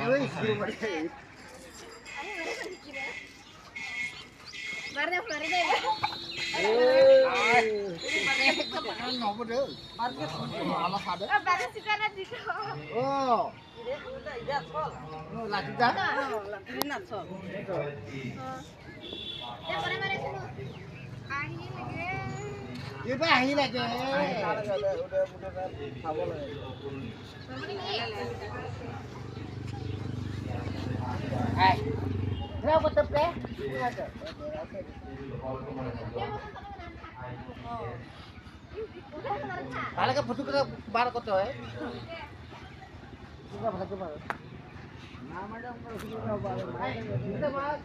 Ui, siêu vậy. Barnya Florida ya. Ngọc bên đó. Market alas ada. Barnya sekarang juga. Oh. Lagi kan? Ini natsol. Ya mana-mana sini. Ahi lagi. Dia bahi lagi. udah খাবো না Hai. Berapa tepe? Kalau ke butuh kita bar kok tuh, Kita bahasa ke bar. Nama dia kalau kita bar. Kita mas.